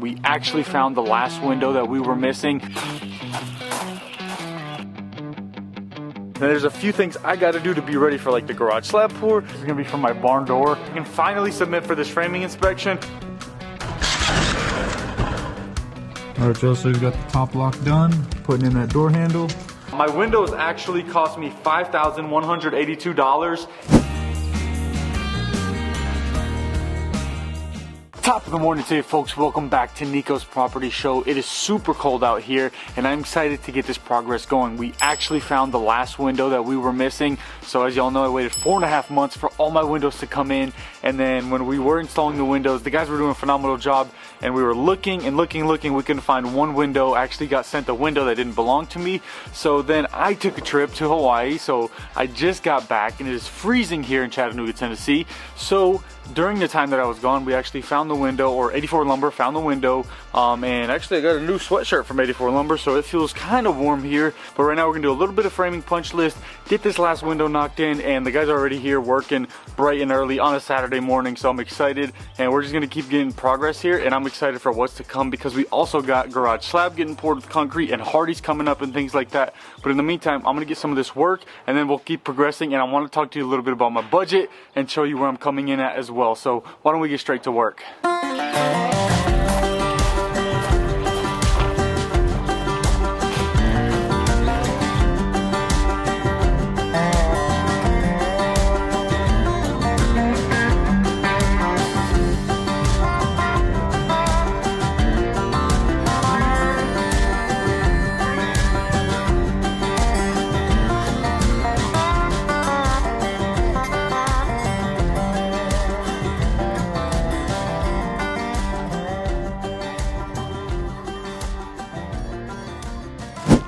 We actually found the last window that we were missing. Now, there's a few things I gotta do to be ready for like the garage slab pour. This is gonna be for my barn door. I can finally submit for this framing inspection. All right, Joe, so we've got the top lock done, putting in that door handle. My windows actually cost me $5,182. Top of the morning today, folks. Welcome back to Nikos Property Show. It is super cold out here and I'm excited to get this progress going. We actually found the last window that we were missing. So as y'all know, I waited 4.5 months for all my windows to come in, and then when we were installing the windows, the guys were doing a phenomenal job, and we were looking and looking. We couldn't find one window. I actually got sent a window that didn't belong to me. So then I took a trip to Hawaii. So I just got back and it is freezing here in Chattanooga, Tennessee. So during the time that I was gone, we actually found the window, or 84 Lumber found the window, and actually I got a new sweatshirt from 84 Lumber, so it feels kind of warm here. But right now we're gonna do a little bit of framing punch list, get this last window knocked in, and the guys are already here working bright and early on a Saturday morning, so I'm excited, and we're just gonna keep getting progress here, and I'm excited for what's to come because we also got garage slab getting poured with concrete and Hardie's coming up and things like that. But in the meantime, I'm gonna get some of this work and then we'll keep progressing, and I want to talk to you a little bit about my budget and show you where I'm coming in at as well. So why don't we get straight to work?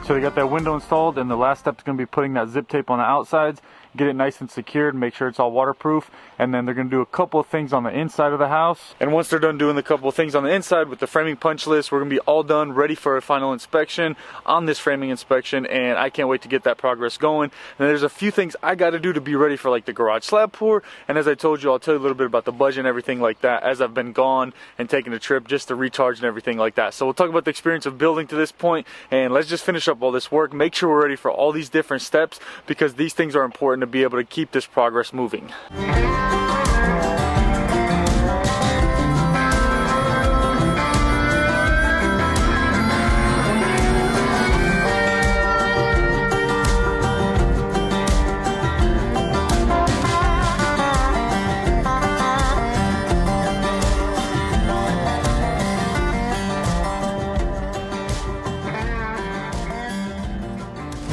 So they got that window installed, and the last step is going to be putting that zip tape on the outsides, get it nice and secured, make sure it's all waterproof, and then they're going to do a couple of things on the inside of the house. And once they're done doing the couple of things on the inside with the framing punch list, we're going to be all done, ready for a final inspection on this framing inspection, and I can't wait to get that progress going. And there's a few things I got to do to be ready for like the garage slab pour, and as I told you, I'll tell you a little bit about the budget and everything like that as I've been gone and taking a trip just to recharge and everything like that. So we'll talk about the experience of building to this point, and let's just finish up all this work, make sure we're ready for all these different steps, because these things are important to be able to keep this progress moving.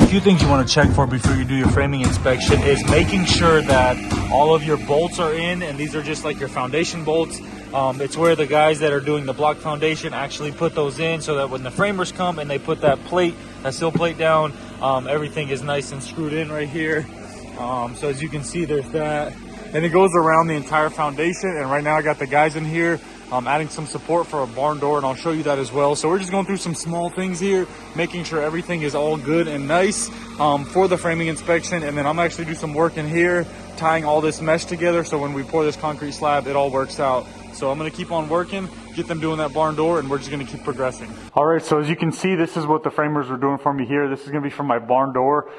A few things you want to check for before you do your framing inspection is making sure that all of your bolts are in, and these are just like your foundation bolts. It's where the guys that are doing the block foundation actually put those in, so that when the framers come and they put that plate, that steel plate down, everything is nice and screwed in right here. So as you can see, there's that, and it goes around the entire foundation. And right now I got the guys in here adding some support for a barn door, and I'll show you that as well. So we're just going through some small things here, making sure everything is all good and nice for the framing inspection. And then I'm actually do some work in here, tying all this mesh together, so when we pour this concrete slab, it all works out. So I'm going to keep on working, get them doing that barn door, and we're just going to keep progressing. All right, so as you can see, this is what the framers were doing for me here. This is going to be for my barn door.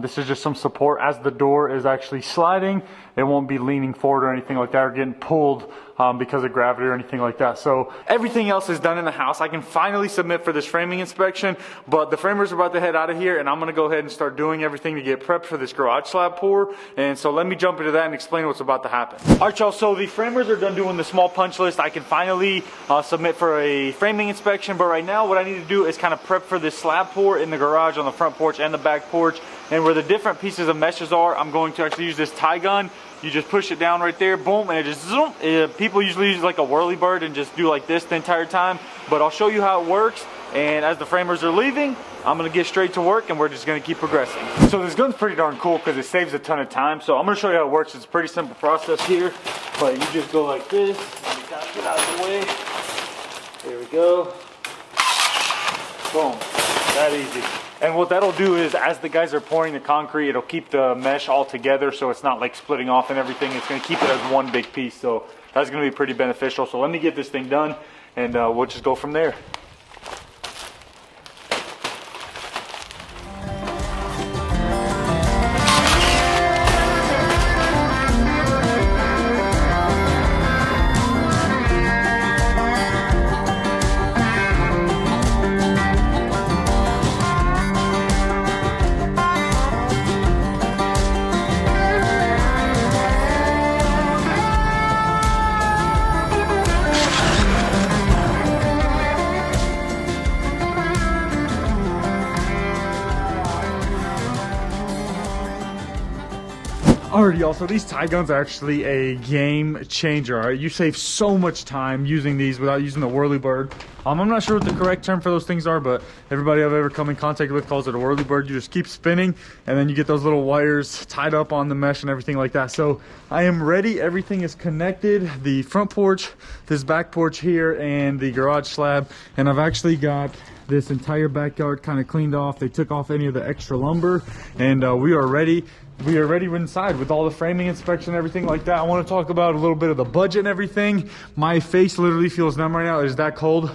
This is just some support as the door is actually sliding. It won't be leaning forward or anything like that, or getting pulled because of gravity or anything like that. So everything else is done in the house. I can finally submit for this framing inspection, but the framers are about to head out of here, and I'm going to go ahead and start doing everything to get prepped for this garage slab pour. And so let me jump into that and explain what's about to happen. All right, y'all, so the framers are done doing the small punch list. I can finally submit for a framing inspection, but right now what I need to do is kind of prep for this slab pour in the garage, on the front porch and the back porch. And where the different pieces of meshes are, I'm going to actually use this tie gun. You just push it down right there, boom, and it just zoom. People usually use like a whirly bird and just do like this the entire time, but I'll show you how it works. And as the framers are leaving, I'm gonna get straight to work, and we're just gonna keep progressing. So this gun's pretty darn cool because it saves a ton of time. So I'm gonna show you how it works. It's a pretty simple process here, but you just go like this, and you kind of get out of the way. There we go. Boom, that easy. And what that'll do is, as the guys are pouring the concrete, it'll keep the mesh all together, so it's not like splitting off and everything. It's gonna keep it as one big piece, so that's gonna be pretty beneficial. So let me get this thing done, and we'll just go from there. Alright, y'all, so these tie guns are actually a game changer. All right, you save so much time using these without using the whirlybird. I'm not sure what the correct term for those things are, but everybody I've ever come in contact with calls it a whirlybird. You just keep spinning, and then you get those little wires tied up on the mesh and everything like that. So I am ready. Everything is connected. The front porch, this back porch here, and the garage slab. And I've actually got this entire backyard kind of cleaned off. They took off any of the extra lumber, and we are ready. We are ready inside with all the framing inspection, everything like that. I want to talk about a little bit of the budget and everything. My face literally feels numb right now. It is that cold.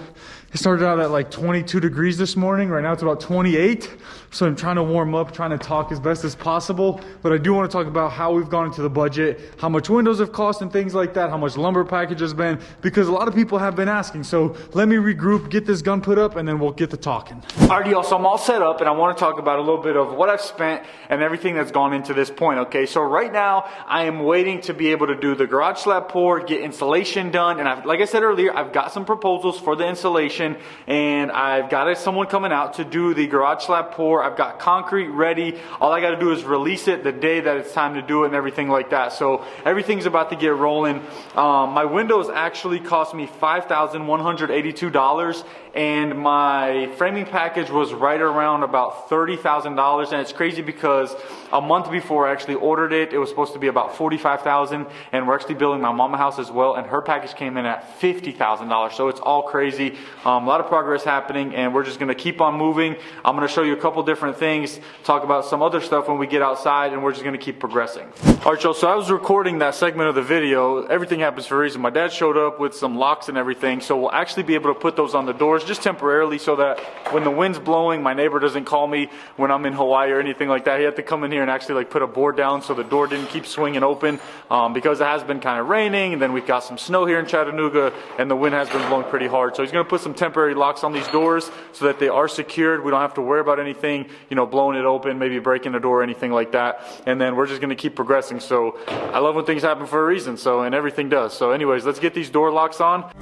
It started out at like 22 degrees this morning. Right now it's about 28. So I'm trying to warm up, trying to talk as best as possible. But I do want to talk about how we've gone into the budget, how much windows have cost and things like that, how much lumber package has been, because a lot of people have been asking. So let me regroup, get this gun put up, and then we'll get to talking. Alright, y'all, so I'm all set up, and I want to talk about a little bit of what I've spent and everything that's gone into this point, okay? So right now, I am waiting to be able to do the garage slab pour, get insulation done, and like I said earlier, I've got some proposals for the insulation, and I've got someone coming out to do the garage slab pour. I've got concrete ready. All I got to do is release it the day that it's time to do it and everything like that. So everything's about to get rolling. My windows actually cost me $5,182, and my framing package was right around about $30,000. And it's crazy because a month before I actually ordered it, it was supposed to be about $45,000, and we're actually building my mama house as well, and her package came in at $50,000. So it's all crazy. A lot of progress happening, and we're just going to keep on moving. I'm going to show you a couple different things, talk about some other stuff when we get outside, and we're just going to keep progressing. Alright, y'all, so I was recording that segment of the video. Everything happens for a reason. My dad showed up with some locks and everything, so we'll actually be able to put those on the doors just temporarily so that when the wind's blowing, my neighbor doesn't call me when I'm in Hawaii or anything like that. He had to come in here and actually like put a board down so the door didn't keep swinging open because it has been kind of raining, and then we've got some snow here in Chattanooga, and the wind has been blowing pretty hard. So he's going to put some temporary locks on these doors so that they are secured. We don't have to worry about anything, you know, blowing it open, maybe breaking the door or anything like that. And then we're just going to keep progressing. So I love when things happen for a reason, so, and everything does. So anyways, let's get these door locks on.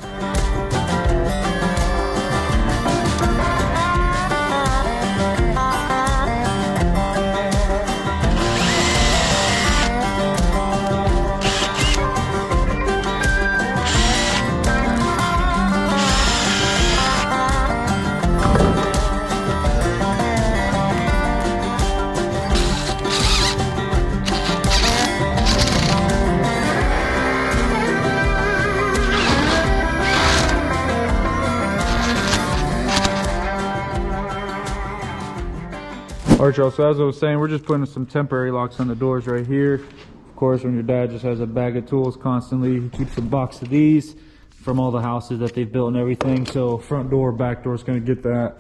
Alright, y'all, so as I was saying, we're just putting some temporary locks on the doors right here. Of course, when your dad just has a bag of tools constantly, he keeps a box of these from all the houses that they've built and everything. So front door, back door is going to get that.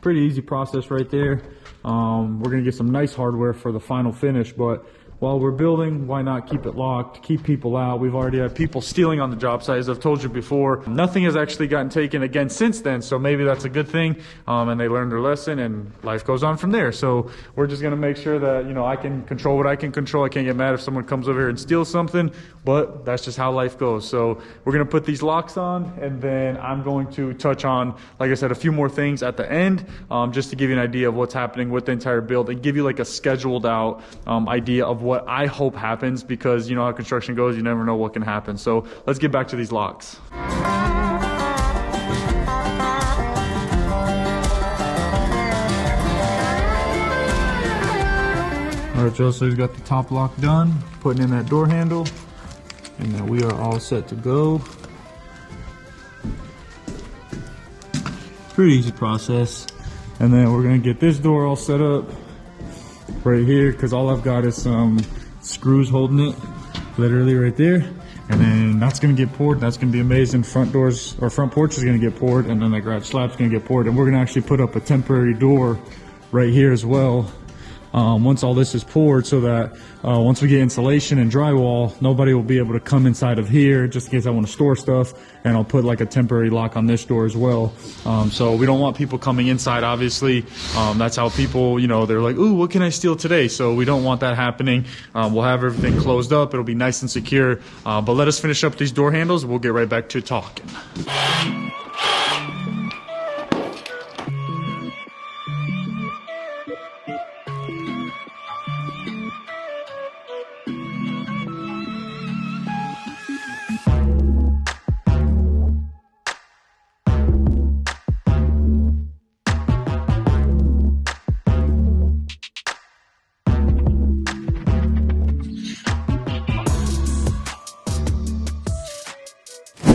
Pretty easy process right there. We're going to get some nice hardware for the final finish, but while we're building, why not keep it locked, keep people out? We've already had people stealing on the job site, as I've told you before. Nothing has actually gotten taken again since then, so maybe that's a good thing, and they learned their lesson, and life goes on from there. So we're just going to make sure that, you know, I can control what I can control. I can't get mad if someone comes over here and steals something, but that's just how life goes. So we're going to put these locks on, and then I'm going to touch on, like I said, a few more things at the end, just to give you an idea of what's happening with the entire build and give you like a scheduled out idea of what I hope happens, because you know how construction goes, you never know what can happen. So let's get back to these locks. Alright, Joe, so we've got the top lock done, putting in that door handle, and then we are all set to go. Pretty easy process. And then we're gonna get this door all set up right here, because all I've got is some screws holding it, literally right there. and then that's gonna get poured. That's gonna be amazing. Front doors or front porch is gonna get poured, and then the garage slab's gonna get poured, and we're gonna actually put up a temporary door right here as well. Once all this is poured, so that once we get insulation and drywall, nobody will be able to come inside of here, just in case I want to store stuff. And I'll put like a temporary lock on this door as well. So we don't want people coming inside, obviously. That's how people, you know, they're like, ooh, what can I steal today? So we don't want that happening. We'll have everything closed up. It'll be nice and secure. But let us finish up these door handles. We'll get right back to talking.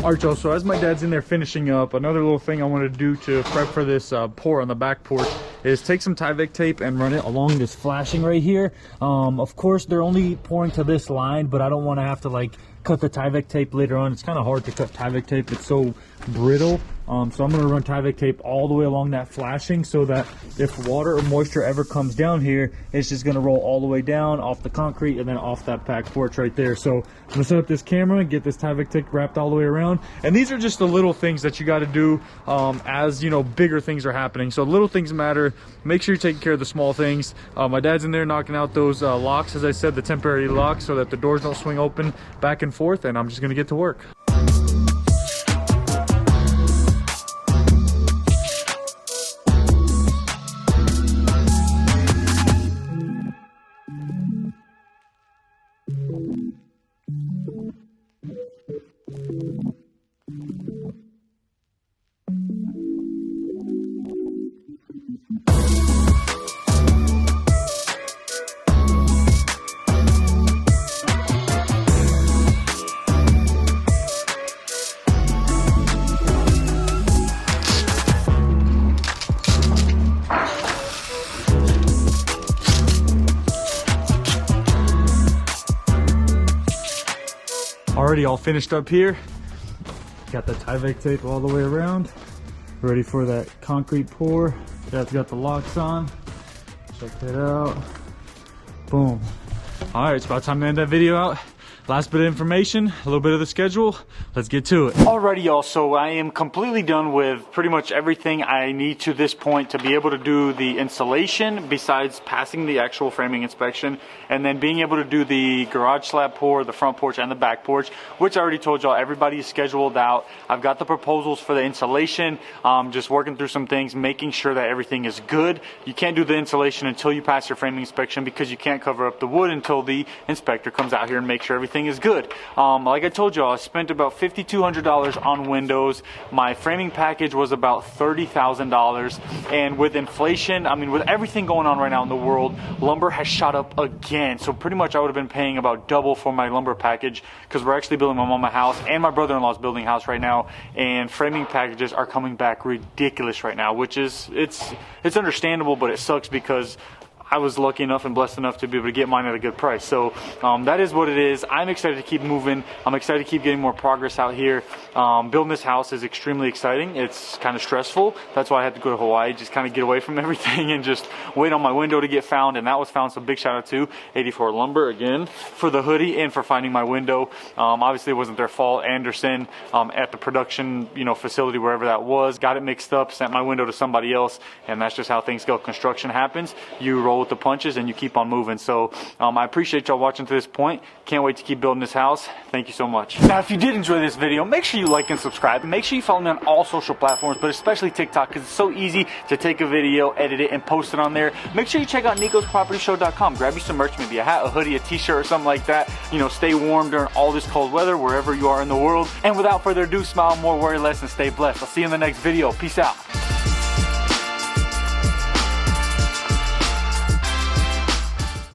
Alright, y'all, so as my dad's in there finishing up, another little thing I want to do to prep for this pour on the back porch is take some Tyvek tape and run it along this flashing right here. Of course, they're only pouring to this line, but I don't want to have to like cut the Tyvek tape later on. It's kind of hard to cut Tyvek tape. It's so brittle. So I'm going to run Tyvek tape all the way along that flashing, so that if water or moisture ever comes down here, it's just going to roll all the way down off the concrete and then off that back porch right there. So I'm going to set up this camera and get this Tyvek tape wrapped all the way around. And these are just the little things that you got to do as, you know, bigger things are happening. So little things matter. Make sure you're taking care of the small things. My dad's in there knocking out those locks, as I said, the temporary locks, so that the doors don't swing open back and forth. And I'm just going to get to work. Already all finished up here. Got the Tyvek tape all the way around. Ready for that concrete pour. Dad's got the locks on. Check that out. Boom. All right, it's about time to end that video out. Last bit of information, a little bit of the schedule. Let's get to it. Alrighty, y'all, so I am completely done with pretty much everything I need to this point to be able to do the installation, besides passing the actual framing inspection, and then being able to do the garage slab pour, the front porch, and the back porch, which I already told y'all, everybody is scheduled out. I've got the proposals for the installation, just working through some things, making sure that everything is good. You can't do the installation until you pass your framing inspection, because you can't cover up the wood until the inspector comes out here and makes sure everything is good. Like I told y'all, I spent about $5,200 on windows. My framing package was about $30,000, and with inflation, I mean, with everything going on right now in the world, lumber has shot up again. So pretty much I would have been paying about double for my lumber package, because we're actually building my mom a house, and my brother-in-law's building a house right now, and framing packages are coming back ridiculous right now, which is it's understandable, but it sucks because I was lucky enough and blessed enough to be able to get mine at a good price. So that is what it is. I'm excited to keep moving. I'm excited to keep getting more progress out here. Building this house is extremely exciting. It's kind of stressful. That's why I had to go to Hawaii, just kind of get away from everything and just wait on my window to get found. And that was found. So big shout out to 84 Lumber again for the hoodie and for finding my window. Obviously it wasn't their fault. Anderson at the production facility, wherever that was, got it mixed up, sent my window to somebody else, and that's just how things go. Construction happens. You roll with the punches and you keep on moving. So I appreciate y'all watching to this point. Can't wait to keep building this house. Thank you so much. Now, if you did enjoy this video, make sure you like and subscribe. Make sure you follow me on all social platforms, but especially TikTok, because it's so easy to take a video, edit it, and post it on there. Make sure you check out NikosPropertyShow.com. Grab you some merch, maybe a hat, a hoodie, a t-shirt, or something like that. Stay warm during all this cold weather, wherever you are in the world. And without further ado, smile more, worry less, and stay blessed. I'll see you in the next video. Peace out.